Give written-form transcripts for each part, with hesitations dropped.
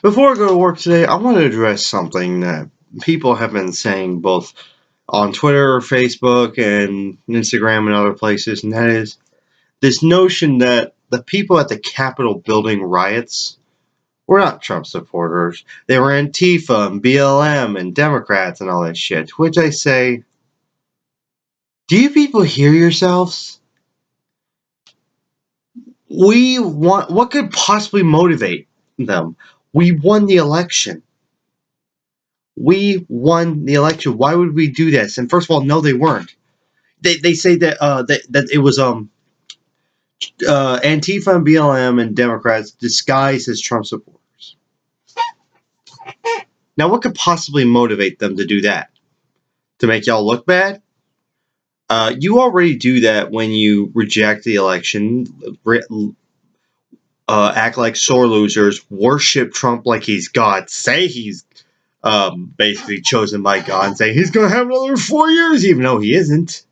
Before I go to work today, I want to address something that people have been saying both on Twitter, Facebook, and Instagram and other places, and that is this notion that the people at the Capitol building riots were not Trump supporters. They were Antifa and BLM and Democrats and all that shit. Which I say, do you people hear yourselves? What could possibly motivate them? We won the election. We won the election. Why would we do this? And first of all, no, they weren't. They say that it was Antifa and BLM and Democrats disguised as Trump supporters. Now, what could possibly motivate them to do that? To make y'all look bad? You already do that when you reject the election, act like sore losers, worship Trump like he's God, say he's basically chosen by God, and say he's going to have another 4 years, even though he isn't.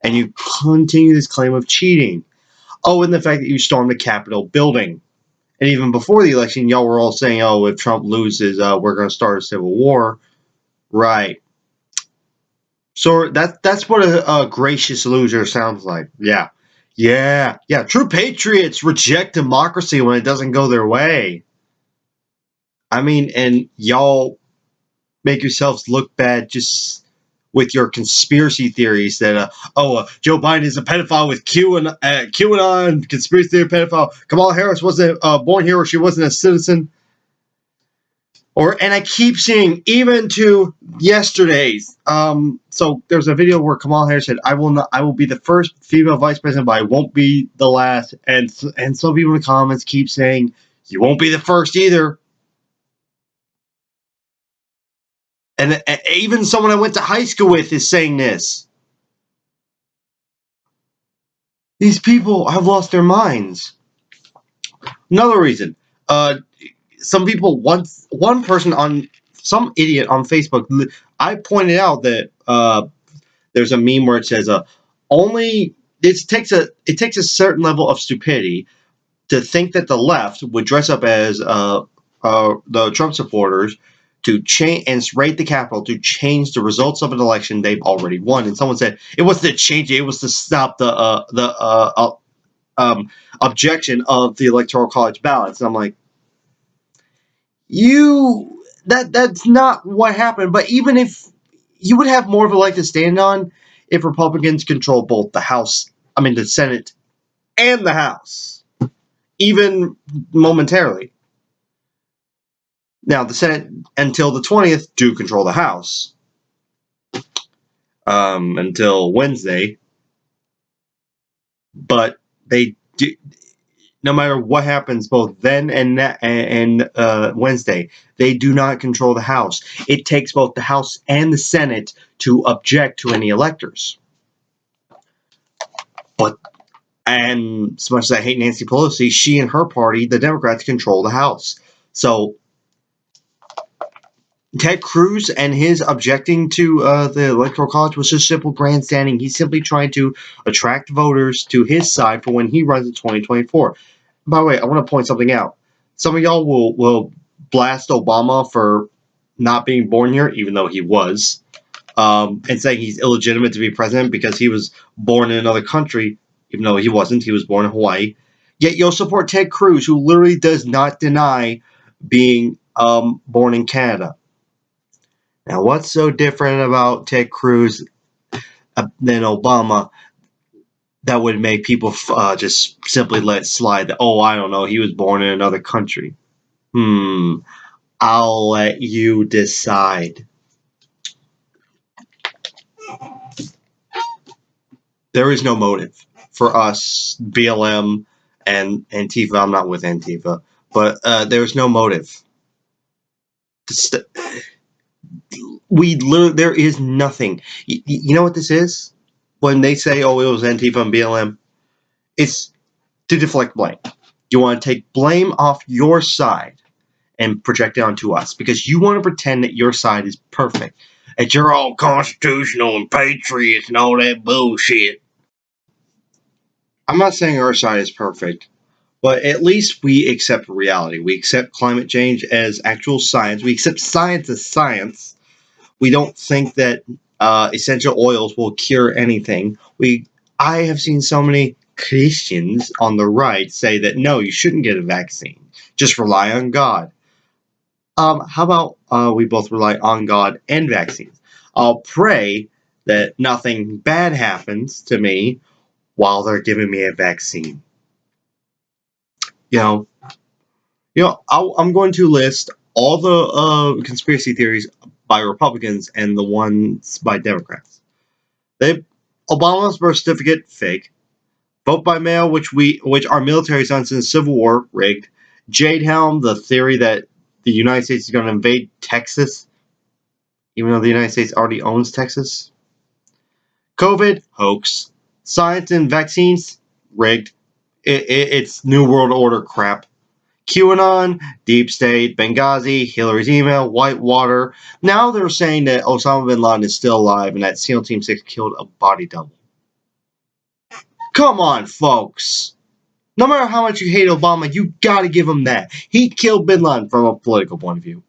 And you continue this claim of cheating. Oh, and the fact that you stormed the Capitol building. And even before the election, y'all were all saying, oh, if Trump loses, we're going to start a civil war. Right. So that's what a gracious loser sounds like. Yeah. Yeah. Yeah. True patriots reject democracy when it doesn't go their way. I mean, and y'all make yourselves look bad just with your conspiracy theories that Joe Biden is a pedophile with QAnon conspiracy theory pedophile. Kamala Harris wasn't born here, or she wasn't a citizen. And I keep seeing even to yesterday's. So there's a video where Kamala Harris said, "I will be the first female vice president, but I won't be the last." And some people in the comments keep saying, "You won't be the first either." And even someone I went to high school with is saying this. These people have lost their minds. Another reason. Some people, one person on, some idiot on Facebook, I pointed out that there's a meme where it says, only, it takes a certain level of stupidity to think that the left would dress up as the Trump supporters to change and raid the Capitol to change the results of an election they've already won. And someone said it wasn't to change it; it was to stop the objection of the Electoral College ballots. And I'm like, that's not what happened. But even if you would have more of a leg to stand on if Republicans control both the Senate and the House, even momentarily. Now, the Senate, until the 20th, do control the House. Until Wednesday. But they do, no matter what happens both then and Wednesday, they do not control the House. It takes both the House and the Senate to object to any electors. And as much as I hate Nancy Pelosi, she and her party, the Democrats, control the House. So Ted Cruz and his objecting to the Electoral College was just simple grandstanding. He's simply trying to attract voters to his side for when he runs in 2024. By the way, I want to point something out. Some of y'all will blast Obama for not being born here, even though he was, and saying he's illegitimate to be president because he was born in another country, even though he wasn't. He was born in Hawaii. Yet you'll support Ted Cruz, who literally does not deny being born in Canada. Now, what's so different about Ted Cruz than Obama that would make people just simply let slide that, oh, I don't know, he was born in another country? I'll let you decide. There is no motive for us, BLM and Antifa. I'm not with Antifa, but there's no motive. There is nothing. You know what this is? When they say, oh, it was Antifa and BLM, it's to deflect blame. You want to take blame off your side and project it onto us because you want to pretend that your side is perfect, that you're all constitutional and patriots and all that bullshit. I'm not saying our side is perfect, But at least we accept reality. We accept climate change as actual science. We accept science as science. We don't think that essential oils will cure anything. I have seen so many Christians on the right say that no, you shouldn't get a vaccine. Just rely on God. How about we both rely on God and vaccines? I'll pray that nothing bad happens to me while they're giving me a vaccine. You know, I'm going to list all the conspiracy theories by Republicans and the ones by Democrats. They Obama's birth certificate fake. Vote by mail, which our military done since Civil War, rigged. Jade Helm, the theory that the United States is going to invade Texas, even though the United States already owns Texas. COVID, hoax. Science and vaccines, rigged. It's New World Order crap. QAnon, Deep State, Benghazi, Hillary's email, Whitewater. Now they're saying that Osama bin Laden is still alive and that SEAL Team 6 killed a body double. Come on, folks. No matter how much you hate Obama, you gotta give him that. He killed bin Laden from a political point of view.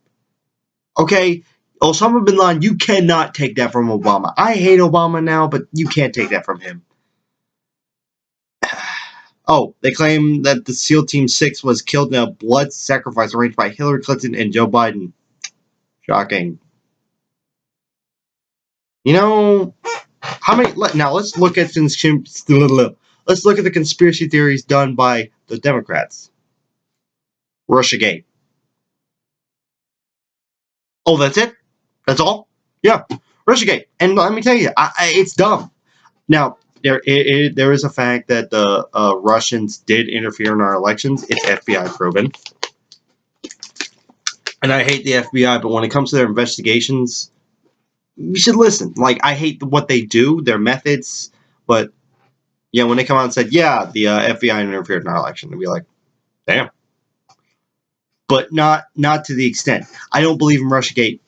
Okay? Osama bin Laden, you cannot take that from Obama. I hate Obama now, but you can't take that from him. Oh, they claim that the SEAL Team 6 was killed in a blood sacrifice arranged by Hillary Clinton and Joe Biden. Shocking. You know, how many? Now let's look at the conspiracy theories done by the Democrats. Russiagate. Oh, that's it? That's all? Yeah, Russiagate. And let me tell you, it's dumb. Now, there is a fact that the Russians did interfere in our elections. It's FBI proven. And I hate the FBI, but when it comes to their investigations, you should listen. Like, I hate what they do, their methods, but yeah, when they come out and said, yeah, the FBI interfered in our election, they'd be like, damn. But not to the extent. I don't believe in Russiagate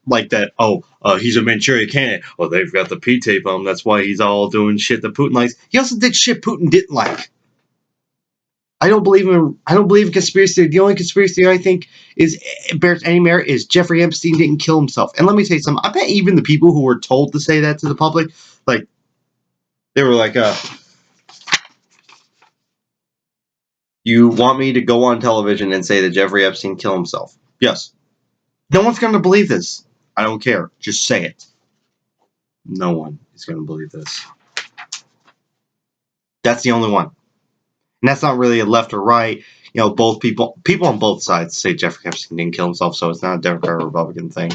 like that. Oh, he's a Manchurian candidate. Well, they've got the P tape on him. That's why he's all doing shit that Putin likes. He also did shit Putin didn't like. I don't believe in conspiracy. The only conspiracy I think is bears any merit is Jeffrey Epstein didn't kill himself. And let me tell you something. I bet even the people who were told to say that to the public, like they were like, "You want me to go on television and say that Jeffrey Epstein killed himself?" Yes. No one's going to believe this. I don't care. Just say it. No one is going to believe this. That's the only one. And that's not really a left or right. You know, both people on both sides say Jeffrey Epstein didn't kill himself, so it's not a Democrat or Republican thing.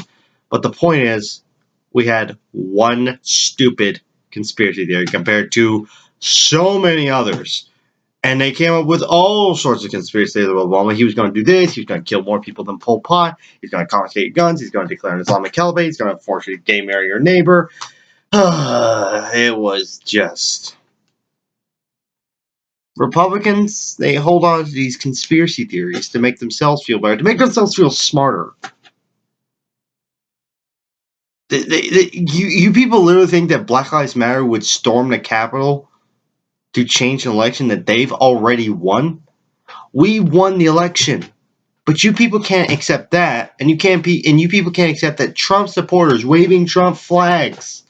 But the point is, we had one stupid conspiracy theory compared to so many others. And they came up with all sorts of conspiracy theories about Obama. He was going to do this. He was going to kill more people than Pol Pot. He's going to confiscate guns. He's going to declare an Islamic caliphate. He's going to force you to gay marry your neighbor. It was just... Republicans, they hold on to these conspiracy theories to make themselves feel better, to make themselves feel smarter. You people literally think that Black Lives Matter would storm the Capitol to change an election that they've already won? We won the election. But you people can't accept that, and you people can't accept that Trump supporters waving Trump flags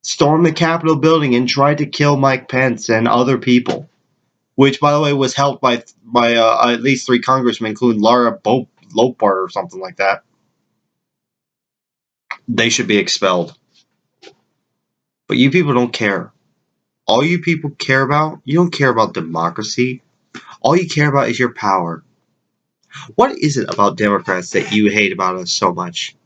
stormed the Capitol building and tried to kill Mike Pence and other people, which, by the way, was helped by at least 3 congressmen, including Laura Lopart or something like that. They should be expelled. But you people don't care. All you people care about, you don't care about democracy. All you care about is your power. What is it about Democrats that you hate about us so much?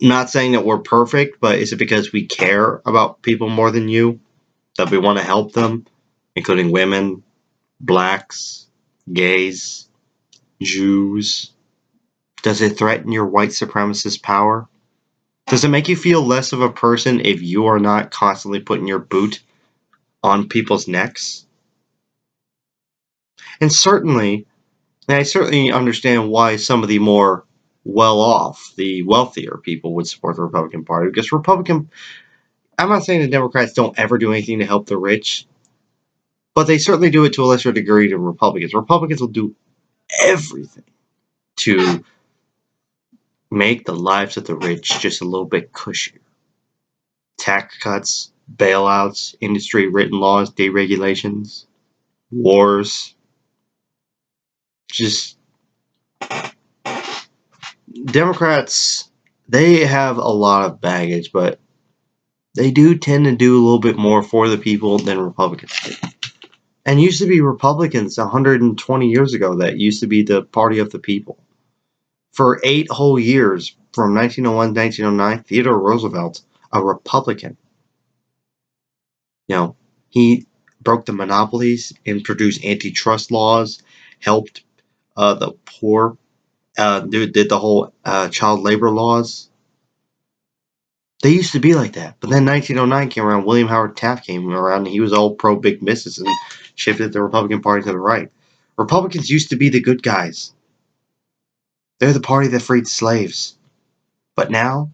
Not saying that we're perfect, but is it because we care about people more than you? That we want to help them, including women, blacks, gays, Jews? Does it threaten your white supremacist power? Does it make you feel less of a person if you are not constantly putting your boot on people's necks? And I certainly understand why some of the more well-off, the wealthier people would support the Republican Party, because I'm not saying the Democrats don't ever do anything to help the rich, But they certainly do it to a lesser degree to Republicans. Republicans will do everything to make the lives of the rich just a little bit cushier. Tax cuts, bailouts, industry written laws, deregulations, wars. Just Democrats, they have a lot of baggage, but they do tend to do a little bit more for the people than Republicans do. And used to be Republicans 120 years ago that used to be the party of the people. For 8 whole years, from 1901 to 1909, Theodore Roosevelt, a Republican, he broke the monopolies, introduced antitrust laws, helped the poor, did the whole child labor laws. They used to be like that. But then 1909 came around, William Howard Taft came around, and he was all pro big business and shifted the Republican Party to the right. Republicans used to be the good guys. They're the party that freed slaves. But now,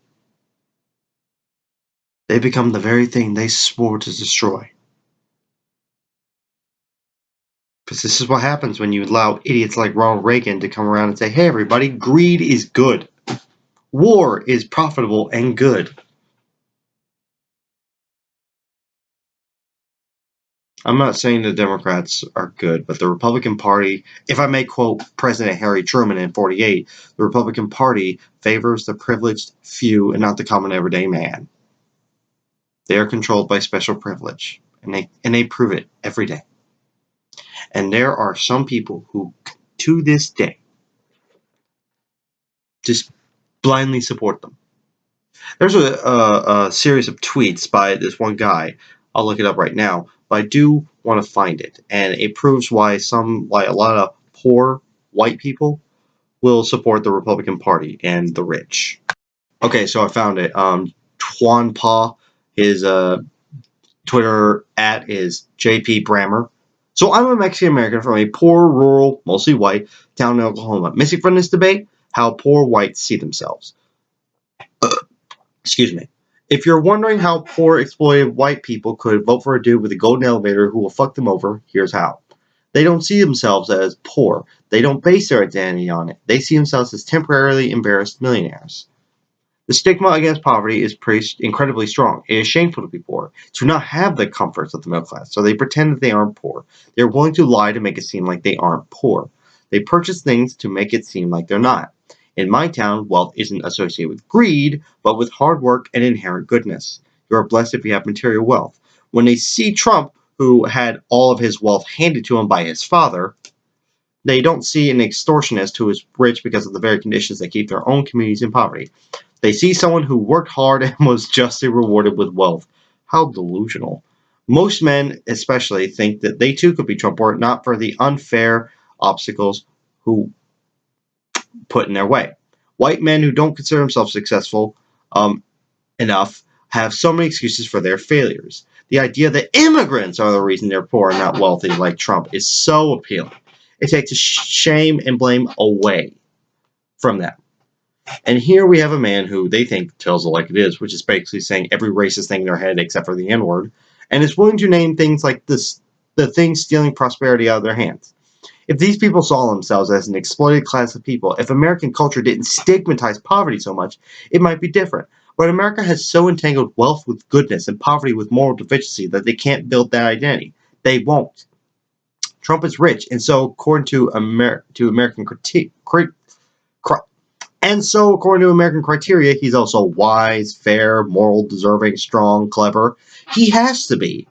they become the very thing they swore to destroy. Because this is what happens when you allow idiots like Ronald Reagan to come around and say, hey, everybody, greed is good. War is profitable and good. I'm not saying the Democrats are good, but the Republican Party, if I may quote President Harry Truman in 1948, the Republican Party favors the privileged few and not the common everyday man. They are controlled by special privilege, and they prove it every day. And there are some people who, to this day, just blindly support them. There's a series of tweets by this one guy. I'll look it up right now, but I do want to find it, and it proves why a lot of poor white people will support the Republican Party and the rich. Okay, so I found it. Tuan Pa, his Twitter @ is JP Brammer. So I'm a Mexican American from a poor, rural, mostly white town in Oklahoma. Missing from this debate, how poor whites see themselves. Excuse me. If you're wondering how poor, exploited white people could vote for a dude with a golden elevator who will fuck them over, here's how. They don't see themselves as poor. They don't base their identity on it. They see themselves as temporarily embarrassed millionaires. The stigma against poverty is incredibly strong. It is shameful to be poor, to not have the comforts of the middle class, so they pretend that they aren't poor. They're willing to lie to make it seem like they aren't poor. They purchase things to make it seem like they're not. In my town, wealth isn't associated with greed, but with hard work and inherent goodness. You are blessed if you have material wealth. When they see Trump, who had all of his wealth handed to him by his father, they don't see an extortionist who is rich because of the very conditions that keep their own communities in poverty. They see someone who worked hard and was justly rewarded with wealth. How delusional. Most men, especially, think that they too could be Trump were it not for the unfair obstacles who put in their way. White men who don't consider themselves successful enough have so many excuses for their failures. The idea that immigrants are the reason they're poor and not wealthy like Trump is so appealing. It takes shame and blame away from them. And here we have a man who they think tells it like it is, which is basically saying every racist thing in their head except for the N-word, and is willing to name things like this, the things stealing prosperity out of their hands. If these people saw themselves as an exploited class of people, if American culture didn't stigmatize poverty so much, it might be different. But America has so entangled wealth with goodness and poverty with moral deficiency that they can't build that identity. They won't. Trump is rich, and so according to American criteria, he's also wise, fair, moral, deserving, strong, clever. He has to be.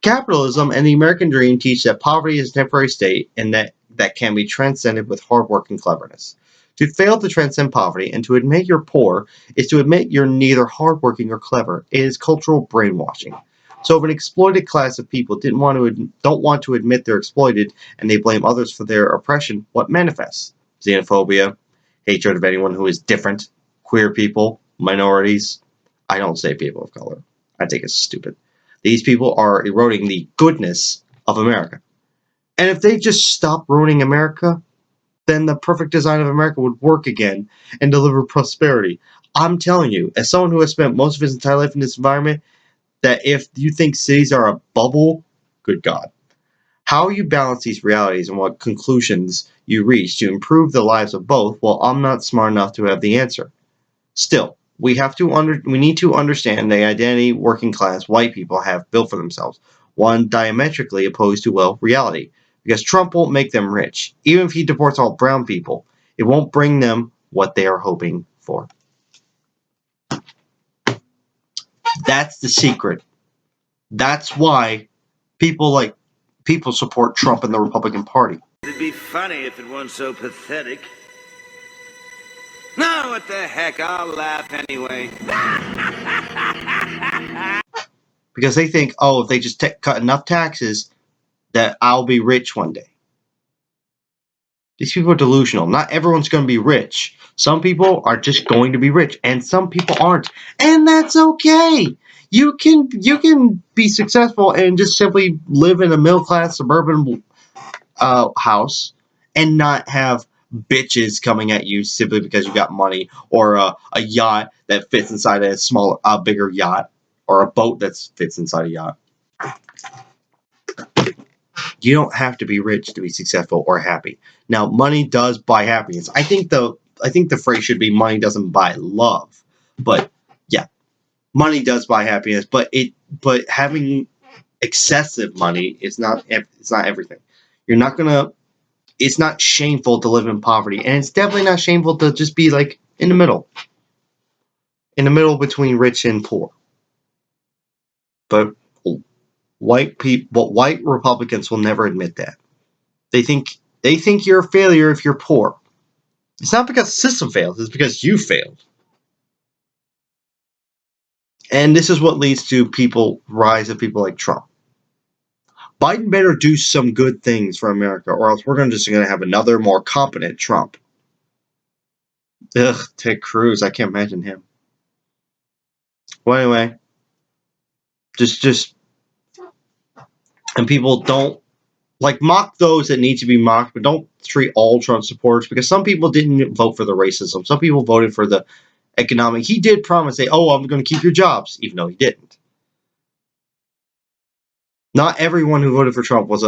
Capitalism and the American dream teach that poverty is a temporary state and that can be transcended with hard work and cleverness. To fail to transcend poverty and to admit you're poor is to admit you're neither hardworking or clever. It is cultural brainwashing. So if an exploited class of people don't want to admit they're exploited and they blame others for their oppression, what manifests? Xenophobia, hatred of anyone who is different, queer people, minorities. I don't say people of color. I think it's stupid. These people are eroding the goodness of America. And if they just stop ruining America, then the perfect design of America would work again and deliver prosperity. I'm telling you, as someone who has spent most of his entire life in this environment, that if you think cities are a bubble, good God. How you balance these realities and what conclusions you reach to improve the lives of both, well, I'm not smart enough to have the answer. Still, we need to understand the identity working class white people have built for themselves, one diametrically opposed to, well, reality. Because Trump won't make them rich. Even if he deports all brown people, it won't bring them what they are hoping for. That's the secret. That's why people support Trump and the Republican Party. It'd be funny if it weren't so pathetic. No, what the heck, I'll laugh anyway. Because they think, oh, if they just cut enough taxes, that I'll be rich one day. These people are delusional. Not everyone's going to be rich. Some people are just going to be rich, and some people aren't. And that's okay. You can be successful and just simply live in a middle-class suburban house and not have bitches coming at you simply because you got money, or a yacht that fits inside a bigger yacht, or a boat that fits inside a yacht. You don't have to be rich to be successful or happy. Now, money does buy happiness. I think the phrase should be money doesn't buy love. But yeah, money does buy happiness, but having excessive money is not everything. It's not shameful to live in poverty, and it's definitely not shameful to just be like in the middle. In the middle between rich and poor. But white Republicans will never admit that. They think you're a failure if you're poor. It's not because the system fails, it's because you failed. And this is what leads to rise of people like Trump. Biden better do some good things for America, or else we're just going to have another more competent Trump. Ugh, Ted Cruz, I can't imagine him. Well, anyway, just, and people don't, mock those that need to be mocked, but don't treat all Trump supporters, because some people didn't vote for the racism. Some people voted for the economic. He did promise, I'm going to keep your jobs, even though he didn't. Not everyone who voted for Trump was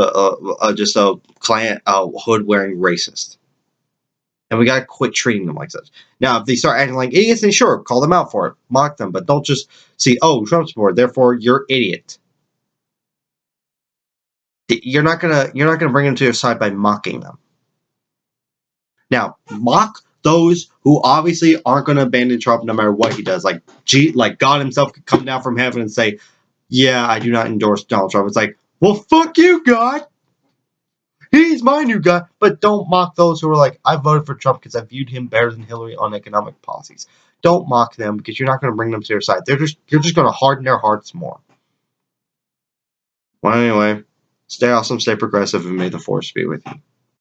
just a hood-wearing racist. And we got to quit treating them like such. Now, if they start acting like idiots, then sure, call them out for it. Mock them. But don't just see, Trump supporter, therefore you're idiot. You're not gonna bring them to your side by mocking them. Now, mock those who obviously aren't going to abandon Trump no matter what he does. Like God himself could come down from heaven and say, yeah, I do not endorse Donald Trump. It's like, well, fuck you, God. He's my new guy. But don't mock those who are like, I voted for Trump because I viewed him better than Hillary on economic policies. Don't mock them, because you're not going to bring them to your side. You're just going to harden their hearts more. Well, anyway, stay awesome, stay progressive, and may the force be with you.